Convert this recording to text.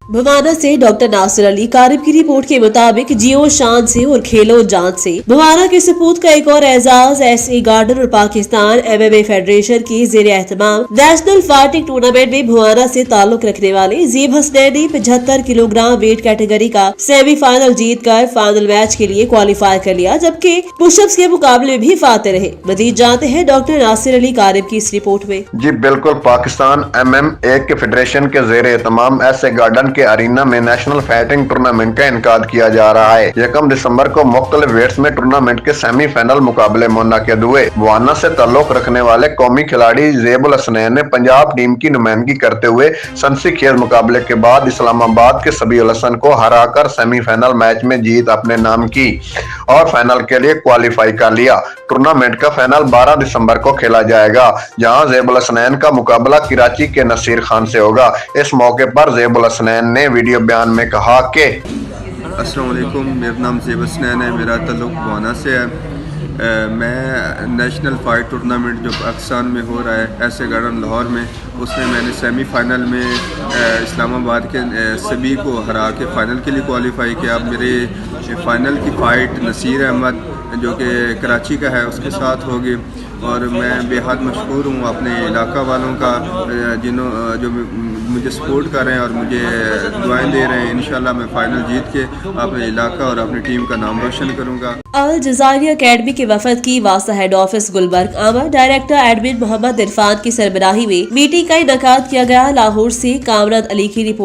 भवाना से डॉक्टर नासिर अली कारिब की रिपोर्ट के मुताबिक जियो शान से और खेलो जान से भवाना के सपूत का एक और एजाज एसए गार्डन और पाकिस्तान एमएमए फेडरेशन की जेर एहतमाम नेशनल फाइटिंग टूर्नामेंट में भवाना से ताल्लुक रखने वाले ज़ेब हसनैन ने 75 किलोग्राम वेट कैटेगरी का सेमीफाइनल जीत कर फाइनल मैच के लिए क्वालिफाई कर लिया, जबकि पुशअप्स के मुकाबले में भी फाते रहे। मजीद जानते हैं डॉक्टर नासिर अली कारिब की इस रिपोर्ट में। जी बिल्कुल, पाकिस्तान MMA के फेडरेशन के जेर एहतमाम एसए गार्डन के अरीना में नेशनल फाइटिंग टूर्नामेंट का इनकाद किया जा रहा है। 1 दिसंबर को मुख्तलिफ वेट्स में टूर्नामेंट के सेमीफाइनल मुकाबले मुनक्किद हुए। भवाना से ताल्लुक रखने वाले कौमी खिलाड़ी ज़ेब हसनैन ने पंजाब टीम की नुमाइंदगी करते हुए सनसनीखेज मुकाबले के बाद इस्लामाबाद के सबीउल हसन को हराकर सेमीफाइनल मैच में जीत अपने नाम की और फाइनल के लिए क्वालिफाई कर लिया। टूर्नामेंट का फाइनल 12 दिसंबर को खेला जाएगा, जहां ज़ेब हसनैन का मुकाबला कराची के नसीर खान से होगा। इस मौके पर ज़ेब हसनैन ने वीडियो बयान में कहा कि अस्सलाम वालेकुम, मेरा नाम ज़ेब हसनैन है, मेरा ताल्लुक भवाना से है। मैं नेशनल फाइट टूर्नामेंट जो पाकिस्तान में हो रहा है एसए गार्डन लाहौर में, उसमें मैंने सेमीफाइनल में इस्लामाबाद के सभी को हरा के फ़ाइनल के लिए क्वालिफाई किया। अब मेरे फ़ाइनल की फ़ाइट नसीर अहमद जो कि कराची का है उसके साथ होगी और मैं बेहद मशहूर हूँ अपने इलाका वालों का जो मुझे सपोर्ट कर रहे हैं और मुझे दुआएं दे रहे हैं। इंशाल्लाह मैं फाइनल जीत के अपने इलाका और अपनी टीम का नाम रोशन करूँगा। अल जज़ायरी अकेडमी के वफद की वास्ता हेड ऑफिस गुलबर्ग आमद डायरेक्टर एडमिन मोहम्मद इरफान की सरबराही में मीटिंग का इनेकाद किया गया। लाहौर से कामरान अली की रिपोर्ट।